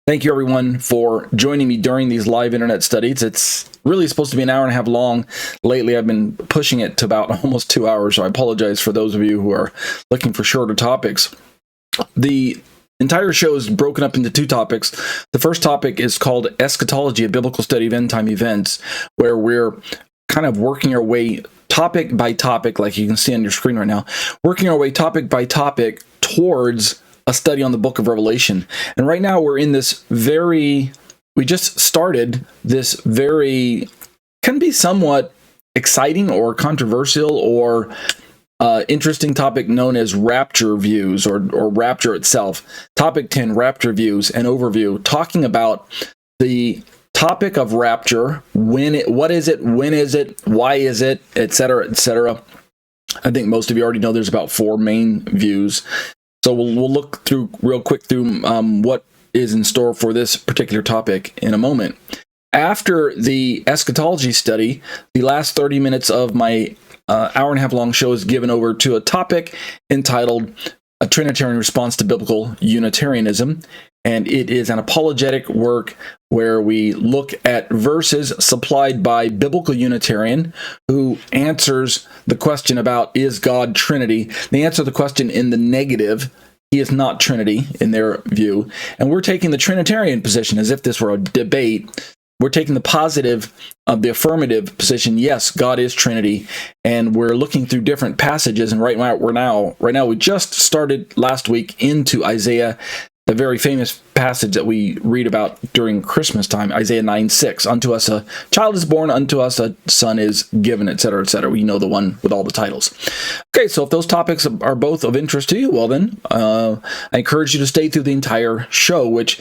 Thank you, everyone, for joining me during these live internet studies. It's really supposed to be an hour and a half long. Lately, I've been pushing it to about almost 2 hours, so I apologize for those of you who are looking for shorter topics. The entire show is broken up into two topics. The first topic is called Eschatology, a biblical study of end-time events, where we're kind of working our way topic by topic, like you can see on your screen right now, working our way topic by topic towards a study on the book of Revelation. And right now we're in this we just started this can be somewhat exciting or controversial or interesting topic known as rapture views or rapture itself. Topic 10, rapture views and overview, talking about the topic of rapture, what is it, when is it, why is it, etc., etc. I think most of you already know there's about 4 main views. So we'll look through real quick through what is in store for this particular topic in a moment. After the eschatology study, the last 30 minutes of my hour and a half long show is given over to a topic entitled A Trinitarian Response to Biblical Unitarianism. And it is an apologetic work where we look at verses supplied by biblical Unitarian who answers the question about, is God Trinity? They answer the question in the negative. He is not Trinity in their view. And we're taking the Trinitarian position as if this were a debate. We're taking the positive of the affirmative position. Yes, God is Trinity. And we're looking through different passages. And right now we just started last week into Isaiah, the very famous passage that we read about during Christmas time, Isaiah 9:6. Unto us a child is born, unto us a son is given, etc., etc. We know the one with all the titles. Okay, so if those topics are both of interest to you, well then, I encourage you to stay through the entire show, which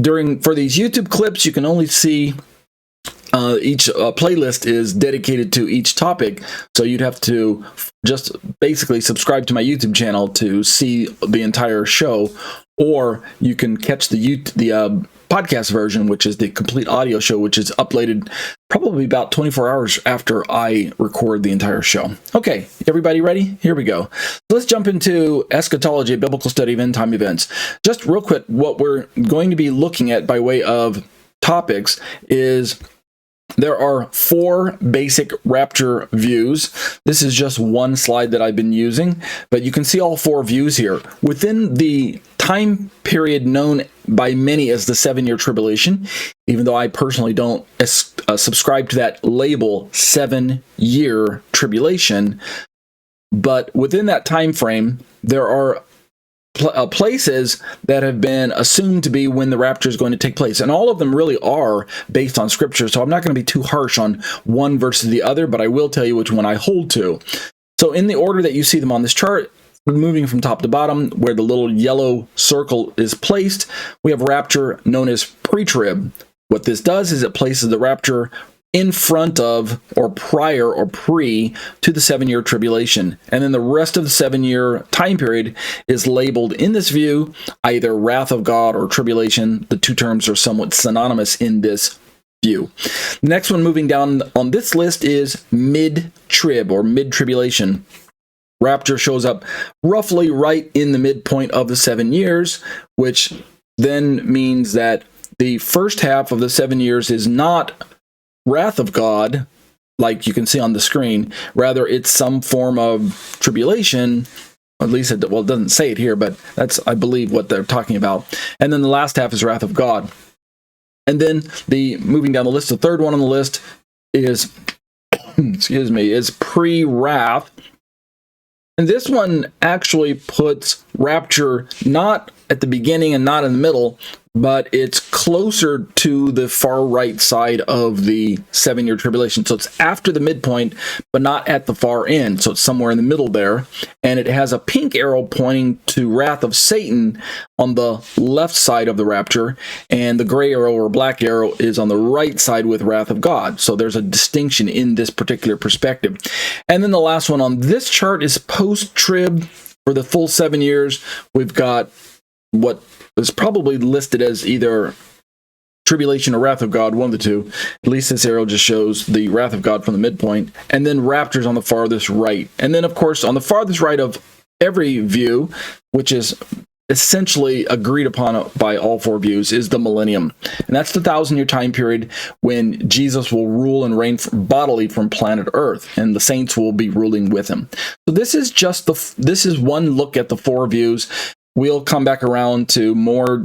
for these YouTube clips, you can only see each playlist is dedicated to each topic, so you'd have to just basically subscribe to my YouTube channel to see the entire show, or you can catch the podcast version, which is the complete audio show, which is uploaded probably about 24 hours after I record the entire show. Okay, everybody ready? Here we go. Let's jump into eschatology, a biblical study of end-time events. Just real quick, what we're going to be looking at by way of topics is there are 4 basic rapture views. This is just one slide that I've been using, but you can see all 4 views here. Within the time period known by many as the 7-year tribulation, even though I personally don't subscribe to that label, 7-year tribulation, but within that time frame, there are places that have been assumed to be when the rapture is going to take place. And all of them really are based on Scripture, so I'm not going to be too harsh on one versus the other, but I will tell you which one I hold to. So in the order that you see them on this chart, moving from top to bottom, where the little yellow circle is placed, we have rapture known as pre-trib. What this does is it places the rapture in front of, or prior, or pre to the 7-year tribulation. And then the rest of the 7-year time period is labeled in this view either wrath of God or tribulation. The two terms are somewhat synonymous in this view. The next one moving down on this list is mid-trib or mid-tribulation. Rapture shows up roughly right in the midpoint of the 7 years, which then means that the first half of the 7 years is not wrath of God, like you can see on the screen. Rather, it's some form of tribulation. At least, it doesn't say it here, but that's, I believe, what they're talking about. And then the last half is wrath of God. And then moving down the list, the third one on the list is, is pre-wrath. And this one actually puts rapture not at the beginning and not in the middle, but it's closer to the far right side of the 7-year tribulation. So it's after the midpoint, but not at the far end. So it's somewhere in the middle there. And it has a pink arrow pointing to wrath of Satan on the left side of the rapture, and the gray arrow or black arrow is on the right side with wrath of God. So there's a distinction in this particular perspective. And then the last one on this chart is post-trib. For the full 7 years, we've got what is probably listed as either tribulation or wrath of God, one of the two. At least this arrow just shows the wrath of God from the midpoint. And then rapture's on the farthest right. And then, of course, on the farthest right of every view, which is essentially agreed upon by all four views is the millennium. And that's the 1,000-year time period when Jesus will rule and reign bodily from planet Earth, and the saints will be ruling with him. So this is just this is one look at the four views. We'll come back around to more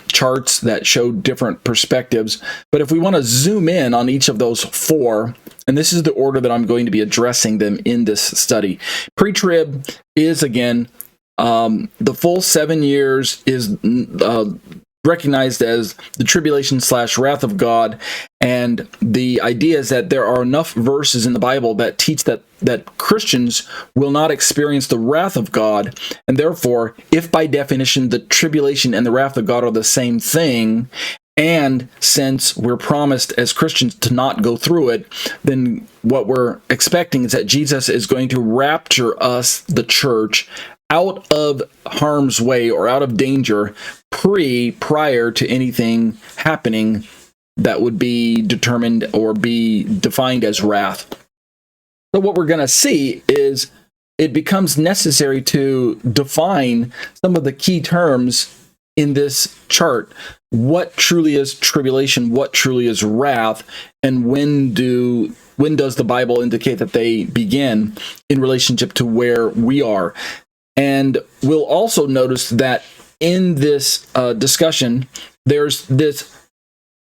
charts that show different perspectives. But if we want to zoom in on each of those four, and this is the order that I'm going to be addressing them in this study. Pre-trib is, again, the full 7 years is recognized as the tribulation / wrath of God, and the idea is that there are enough verses in the Bible that teach that Christians will not experience the wrath of God, and therefore, if by definition the tribulation and the wrath of God are the same thing, and since we're promised as Christians to not go through it, then what we're expecting is that Jesus is going to rapture us, the church, out of harm's way or out of danger prior to anything happening that would be determined or be defined as wrath. So what we're going to see is it becomes necessary to define some of the key terms in this chart. What truly is tribulation? What truly is wrath? And when does the Bible indicate that they begin in relationship to where we are? And we'll also notice that in this discussion, there's this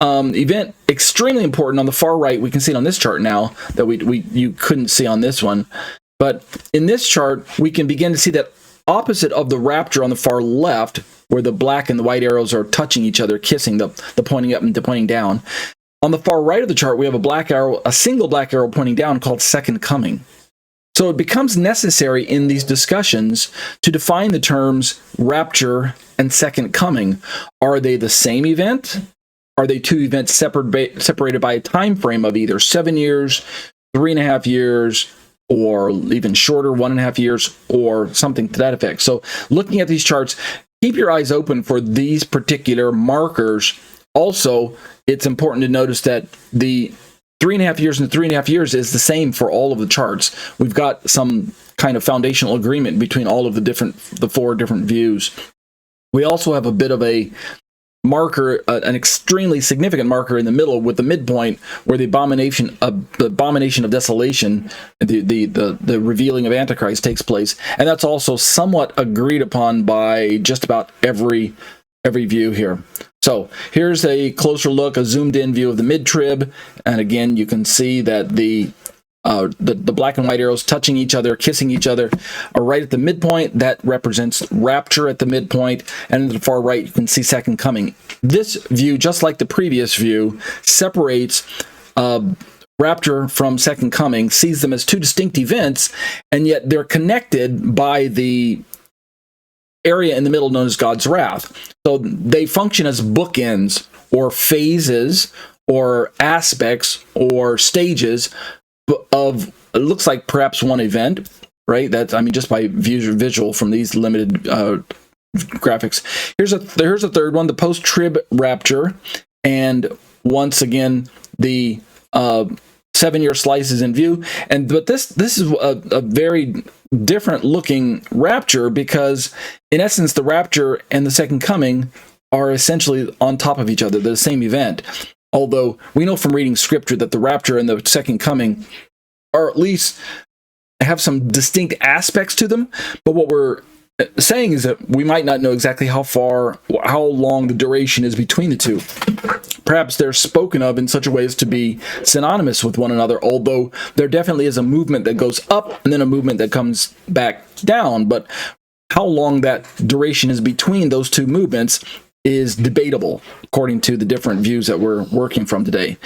event extremely important on the far right. We can see it on this chart now that you couldn't see on this one. But in this chart, we can begin to see that opposite of the rapture on the far left, where the black and the white arrows are touching each other, kissing, the pointing up and the pointing down. On the far right of the chart, we have a single black arrow pointing down called second coming. So it becomes necessary in these discussions to define the terms rapture and second coming. Are they the same event? Are they two events separated by a time frame of either 7 years, 3.5 years, or even shorter, 1.5 years, or something to that effect? So looking at these charts, keep your eyes open for these particular markers. Also, it's important to notice that the 3.5 years and 3.5 years is the same for all of the charts. We've got some kind of foundational agreement between all of the four different views. We also have a bit of a marker, an extremely significant marker in the middle with the midpoint where the abomination of desolation, the revealing of Antichrist takes place. And that's also somewhat agreed upon by just about every view here. So here's a closer look, a zoomed in view of the mid-trib. And again, you can see that the black and white arrows touching each other, kissing each other, are right at the midpoint. That represents rapture at the midpoint. And at the far right, you can see second coming. This view, just like the previous view, separates rapture from second coming, sees them as two distinct events, and yet they're connected by the area in the middle known as God's wrath. So they function as bookends or phases or aspects or stages of, it looks like perhaps one event, right? That's, I mean, just by visual from these limited graphics. Here's a third one, the post-trib rapture. And once again, the 7-year slice is in view. But this is a very different looking rapture, because in essence, the rapture and the second coming are essentially on top of each other. They're the same event. Although we know from reading scripture that the rapture and the second coming are at least have some distinct aspects to them. But what we're saying is that we might not know exactly how long the duration is between the two. Perhaps they're spoken of in such a way as to be synonymous with one another, although there definitely is a movement that goes up and then a movement that comes back down. But how long that duration is between those two movements is debatable, according to the different views that we're working from today,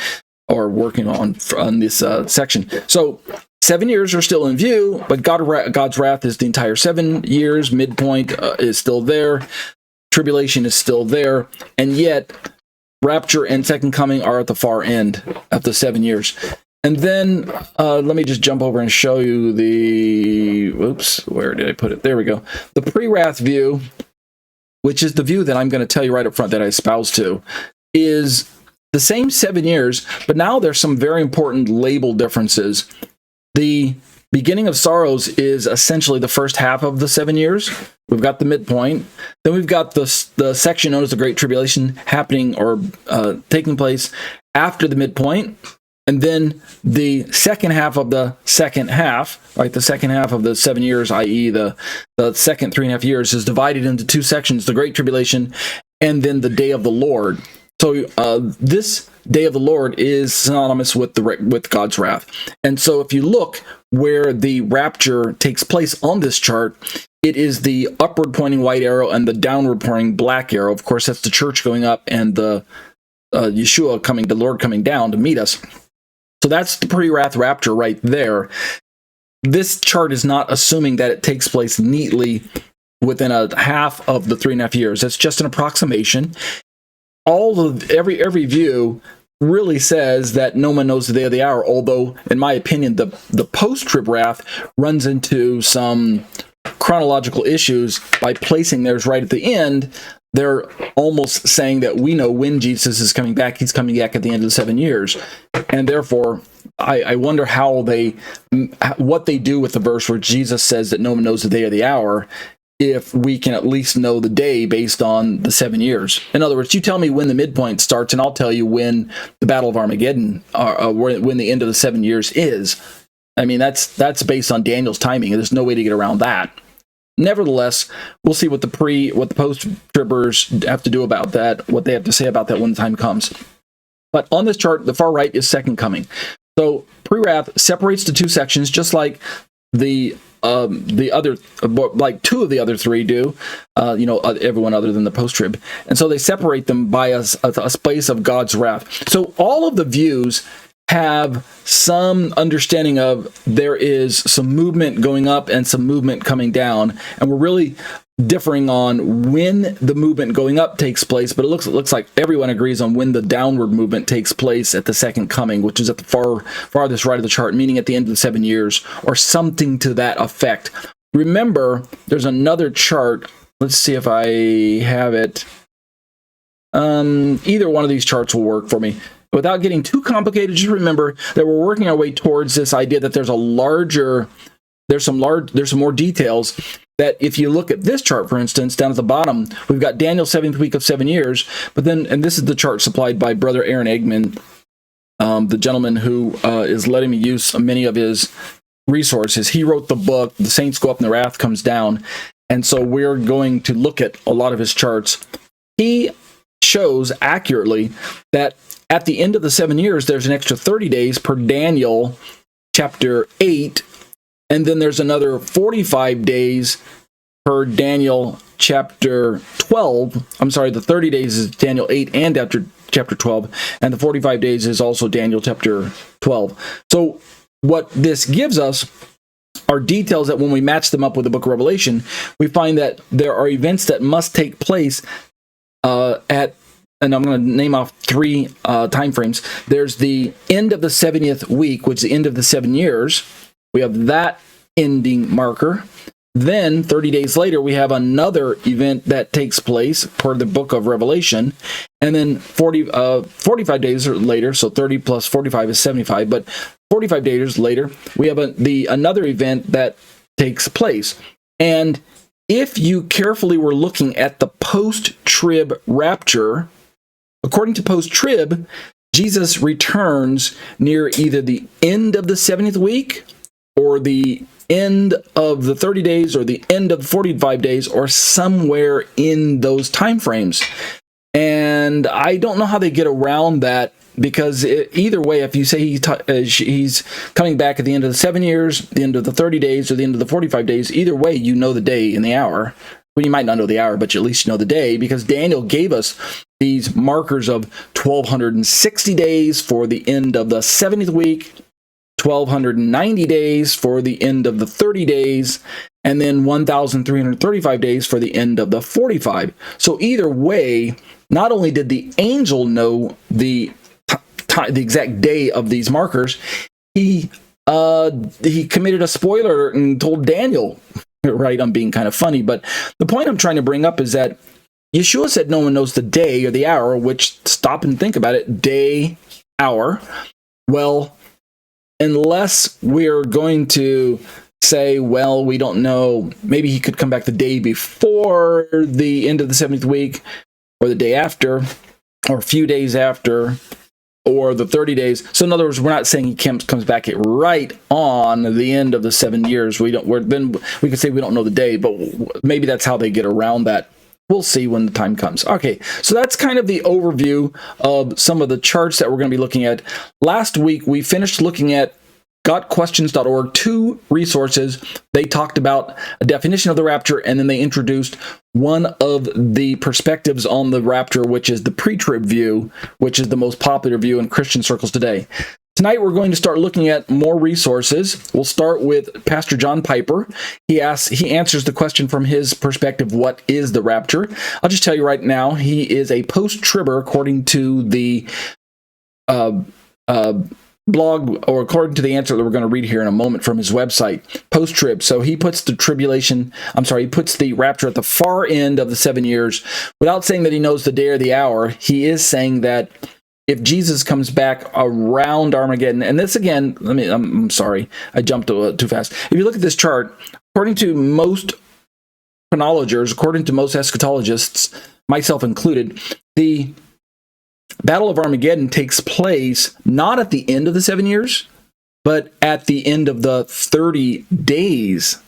or working on this section. So 7 years are still in view, but God's wrath is the entire 7 years. Midpoint is still there. Tribulation is still there. And yet, rapture and second coming are at the far end of the 7 years. And then, let me just jump over and show you where did I put it? There we go. The pre-wrath view, which is the view that I'm going to tell you right up front that I espouse to, is the same 7 years, but now there's some very important label differences. The beginning of sorrows is essentially the first half of the 7 years. We've got the midpoint. Then we've got the section known as the Great Tribulation happening or taking place after the midpoint. And then the second half of the second half, right? The second half of the 7 years, i.e. the second 3.5 years, is divided into two sections, the Great Tribulation and then the Day of the Lord. So this Day of the Lord is synonymous with with God's wrath. And so if you look where the rapture takes place on this chart, it is the upward pointing white arrow and the downward pointing black arrow. Of course, that's the church going up and the Yeshua coming, the Lord coming down to meet us. So that's the pre-wrath rapture right there. This chart is not assuming that it takes place neatly within a half of the 3.5 years. It's just an approximation. Every view really says that no one knows the day of the hour, although, in my opinion, the post-trib wrath runs into some chronological issues by placing theirs right at the end. They're almost saying that we know when Jesus is coming back. He's coming back at the end of the 7 years. And therefore, I wonder what they do with the verse where Jesus says that no one knows the day or the hour, if we can at least know the day based on the 7 years. In other words, you tell me when the midpoint starts, and I'll tell you when the Battle of Armageddon, when the end of the 7 years is. I mean, that's based on Daniel's timing, and there's no way to get around that. Nevertheless, we'll see what the post-tribbers have to do about that, what they have to say about that when the time comes. But on this chart, the far right is second coming. So pre-wrath separates the two sections, just like the other, like two of the other three do, everyone other than the post-trib. And so they separate them by a space of God's wrath. So all of the views have some understanding of there is some movement going up and some movement coming down, and we're really differing on when the movement going up takes place, but it looks like everyone agrees on when the downward movement takes place at the second coming, which is at the farthest right of the chart, meaning at the end of the 7 years, or something to that effect. Remember, there's another chart. Let's see if I have it. Either one of these charts will work for me. Without getting too complicated, just remember that we're working our way towards this idea that there's some more details. That if you look at this chart, for instance, down at the bottom, we've got Daniel's 7th week of 7 years, but then, and this is the chart supplied by Brother Aaron Eggman, the gentleman who is letting me use many of his resources. He wrote the book, The Saints Go Up and the Wrath Comes Down, and so we're going to look at a lot of his charts. He shows accurately that at the end of the 7 years, there's an extra 30 days per Daniel chapter 8, and then there's another 45 days per Daniel chapter 12. I'm sorry, the 30 days is Daniel 8 and after chapter 12, and the 45 days is also Daniel chapter 12. So what this gives us are details that when we match them up with the book of Revelation, we find that there are events that must take place and I'm going to name off three time frames. There's the end of the 70th week, which is the end of the 7 years. We have that ending marker. Then 30 days later, we have another event that takes place per the book of Revelation. And then 45 days later, so 30 plus 45 is 75, but 45 days later, we have another event that takes place. And if you carefully were looking at the post-trib rapture, according to post-trib, Jesus returns near either the end of the 70th week or the end of the 30 days or the end of the 45 days or somewhere in those time frames. And I don't know how they get around that, because either way, if you say he's coming back at the end of the 7 years, the end of the 30 days, or the end of the 45 days, either way, you know the day and the hour. Well, you might not know the hour, but you at least know the day, because Daniel gave us these markers of 1,260 days for the end of the 70th week, 1,290 days for the end of the 30 days, and then 1,335 days for the end of the 45. So either way, not only did the angel know the exact day of these markers, he committed a spoiler and told Daniel. Right, I'm being kind of funny, but the point I'm trying to bring up is that Yeshua said no one knows the day or the hour, which, stop and think about it, day, hour. Well, unless we're going to say, well, we don't know, maybe he could come back the day before the end of the 70th week, or the day after, or a few days after, or the 30 days. So in other words, we're not saying he comes back right on the end of the 7 years. Then we could say we don't know the day, but maybe that's how they get around that. We'll see when the time comes. Okay, so that's kind of the overview of some of the charts that we're going to be looking at. Last week, we finished looking at gotquestions.org, 2 resources. They talked about a definition of the rapture, and then they introduced one of the perspectives on the rapture, which is the pre-trib view, which is the most popular view in Christian circles today. Tonight, we're going to start looking at more resources. We'll start with Pastor John Piper. He answers the question from his perspective, what is the rapture? I'll just tell you right now, he is a post-tribber according to the blog, or according to the answer that we're going to read here in a moment from his website, post-trib. So he puts the rapture at the far end of the 7 years. Without saying that he knows the day or the hour, he is saying that if Jesus comes back around Armageddon, and this again, I'm sorry, I jumped too fast. If you look at this chart, according to most chronologers, according to most eschatologists, myself included, the Battle of Armageddon takes place not at the end of the 7 years, but at the end of the 30 days.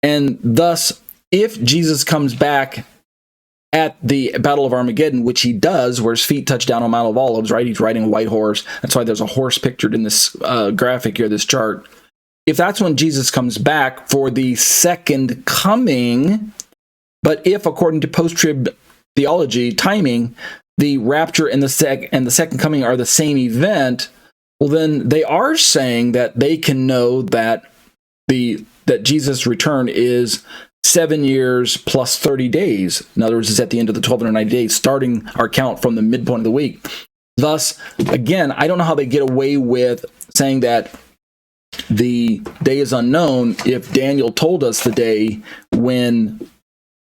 And thus, if Jesus comes back at the Battle of Armageddon, which he does, where his feet touch down on Mount of Olives, right? He's riding a white horse. That's why there's a horse pictured in this graphic here, this chart. If that's when Jesus comes back for the second coming, but if, according to post-trib theology timing, the rapture and the second coming are the same event, well, then they are saying that they can know that that Jesus' return is 7 years plus 30 days. In other words, it's at the end of the 1290 days, starting our count from the midpoint of the week. Thus, again, I don't know how they get away with saying that the day is unknown if Daniel told us the day when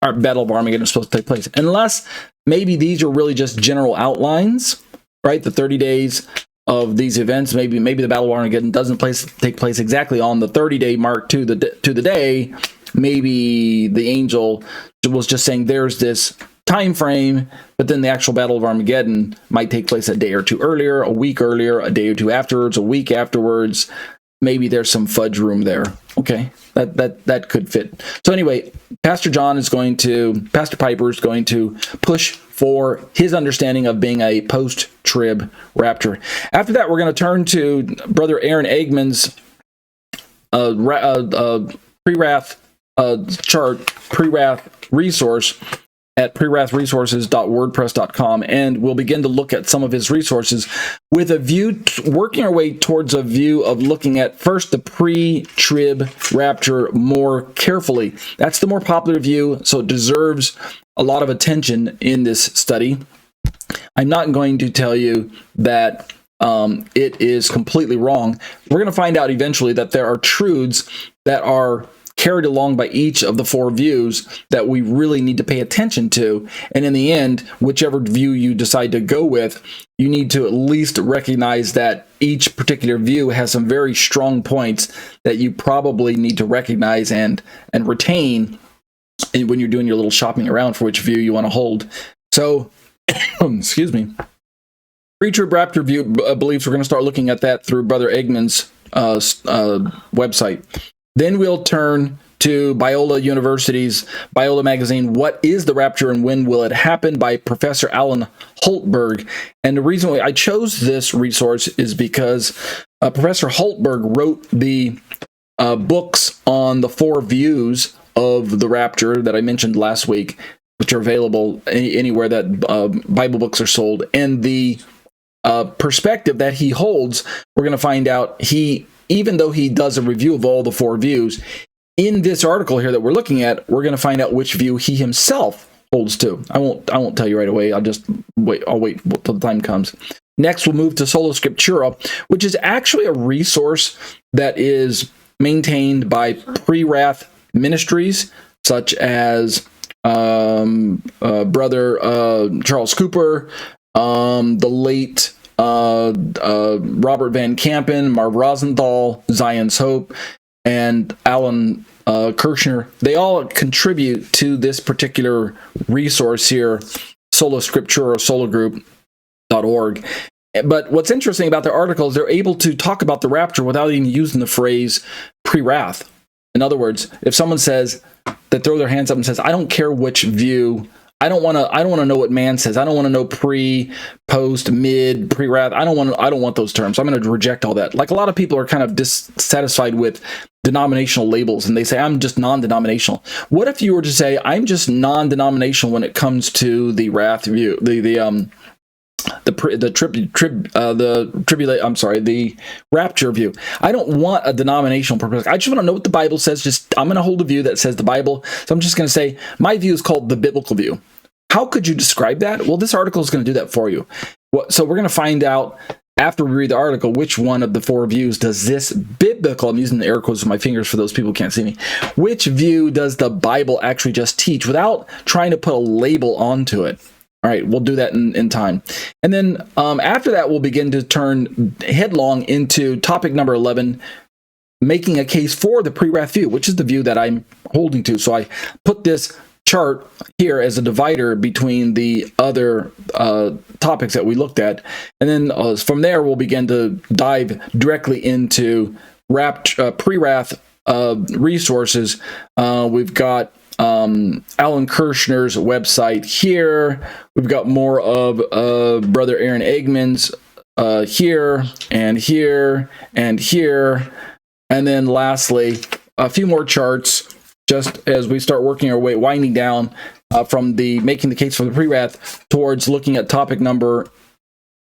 our Battle of Armageddon is supposed to take place. Unless maybe these are really just general outlines, right? The 30 days of these events. Maybe the Battle of Armageddon doesn't take place exactly on the 30-day mark to the day. Maybe the angel was just saying there's this time frame, but then the actual Battle of Armageddon might take place a day or two earlier, a week earlier, a day or two afterwards, a week afterwards. Maybe there's some fudge room there. Okay, that could fit. So anyway, Pastor Piper is going to push for his understanding of being a post-trib rapture. After that, we're going to turn to Brother Aaron Eggman's pre-wrath chart, pre-wrath resource at prewrathresources.wordpress.com, and we'll begin to look at some of his resources with a view, working our way towards a view of looking at first the pre-trib rapture more carefully. That's the more popular view, so it deserves a lot of attention in this study. I'm not going to tell you that it is completely wrong. We're going to find out eventually that there are truths that are carried along by each of the 4 views that we really need to pay attention to. And in the end, whichever view you decide to go with, you need to at least recognize that each particular view has some very strong points that you probably need to recognize and retain when you're doing your little shopping around for which view you want to hold. So, excuse me. Pre-trib rapture view beliefs, we're going to start looking at that through Brother Eggman's website. Then we'll turn to Biola University's Biola magazine, What is the Rapture and When Will It Happen? By Professor Alan Holtberg. And the reason why I chose this resource is because Professor Holtberg wrote the books on the 4 views of the rapture that I mentioned last week, which are available anywhere that Bible books are sold. And the perspective that he holds, we're going to find out even though he does a review of all the 4 views, in this article here that we're looking at, we're going to find out which view he himself holds to. I won't tell you right away. I'll wait till the time comes. Next, we'll move to Sola Scriptura, which is actually a resource that is maintained by pre-wrath ministries, such as Brother Charles Cooper, the late Robert Van Kampen, Marv Rosenthal, Zion's Hope, and Alan Kirshner, they all contribute to this particular resource here, Sola Scriptura, solagroup.org. But what's interesting about their articles, they're able to talk about the rapture without even using the phrase pre-wrath. In other words, if someone says, they throw their hands up and says, I don't care which view, I don't want to know what man says. I don't want to know pre, post, mid, pre-wrath. I don't want those terms. I'm going to reject all that. Like a lot of people are kind of dissatisfied with denominational labels, and they say, I'm just non-denominational. What if you were to say, I'm just non-denominational when it comes to the wrath view, the rapture view? I don't want a denominational purpose. I just want to know what the Bible says. I'm going to hold a view that says the Bible. So I'm just going to say my view is called the biblical view. How could you describe that? Well, this article is going to do that for you. So we're going to find out after we read the article which one of the four views does this biblical, I'm using the air quotes with my fingers for those people who can't see me, which view does the Bible actually just teach without trying to put a label onto it. All right, we'll do that in time. And then after that, we'll begin to turn headlong into topic number 11, making a case for the pre-wrath view, which is the view that I'm holding to. So I put this chart here as a divider between the other topics that we looked at. And then from there, we'll begin to dive directly into pre-wrath resources. We've got Alan Kirshner's website here. We've got more of Brother Aaron Eggman's here and here and here. And then lastly, a few more charts just as we start working our way, winding down from the making the case for the pre-wrath towards looking at topic number,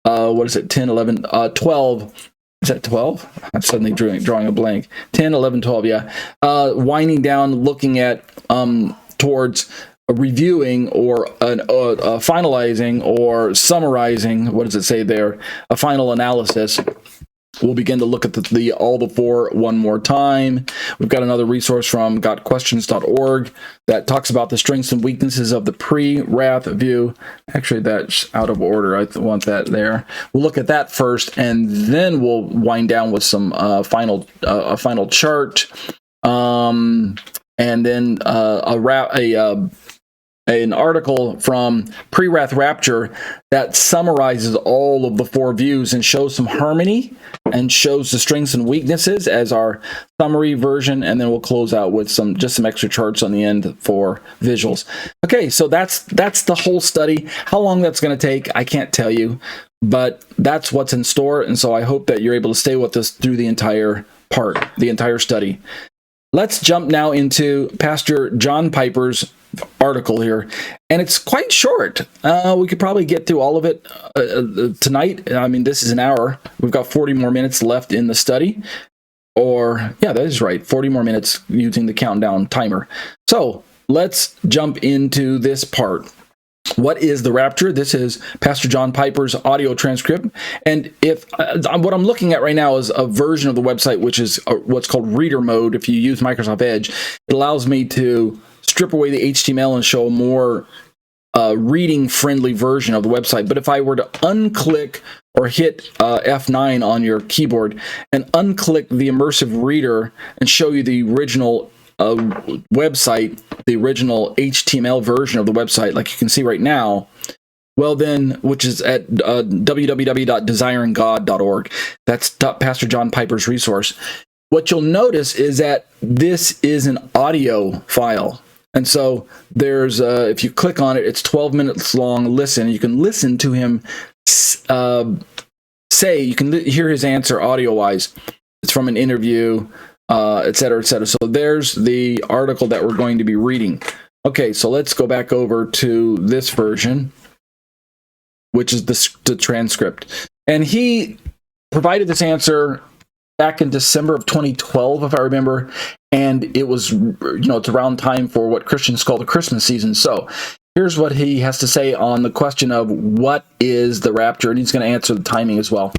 10, 11, 12. Is that 12? I'm suddenly drawing a blank. 10, 11, 12, yeah. Winding down, looking at towards reviewing or finalizing or summarizing, what does it say there? A final analysis. We'll begin to look at all the four one more time. We've got another resource from gotquestions.org that talks about the strengths and weaknesses of the pre-wrath view. Actually, that's out of order. I want that there. We'll look at that first, and then we'll wind down with some final chart, and then an article from Pre-Wrath Rapture that summarizes all of the four views and shows some harmony and shows the strengths and weaknesses as our summary version, and then we'll close out with some extra charts on the end for visuals. Okay, so that's the whole study. How long that's going to take, I can't tell you, but that's what's in store, and so I hope that you're able to stay with us through the entire study. Let's jump now into Pastor John Piper's article here, and it's quite short. We could probably get through all of it tonight. I mean, this is an hour. We've got 40 more minutes left in the study. Yeah, that is right. 40 more minutes using the countdown timer. So let's jump into this part. What is the rapture? This is Pastor John Piper's audio transcript. And if what I'm looking at right now is a version of the website, which is what's called reader mode. If you use Microsoft Edge, it allows me to strip away the HTML and show a more reading-friendly version of the website. But if I were to unclick or hit F9 on your keyboard and unclick the immersive reader and show you the original website, the original HTML version of the website, like you can see right now, well then, which is at www.desiringgod.org. That's Pastor John Piper's resource. What you'll notice is that this is an audio file. And so there's, if you click on it, it's 12 minutes long. Listen, you can listen to him say, you can hear his answer audio-wise. It's from an interview, et cetera, et cetera. So there's the article that we're going to be reading. Okay, so let's go back over to this version, which is the transcript. And he provided this answer back in December of 2012, if I remember, and it was, it's around time for what Christians call the Christmas season. So here's what he has to say on the question of what is the rapture, and he's going to answer the timing as well.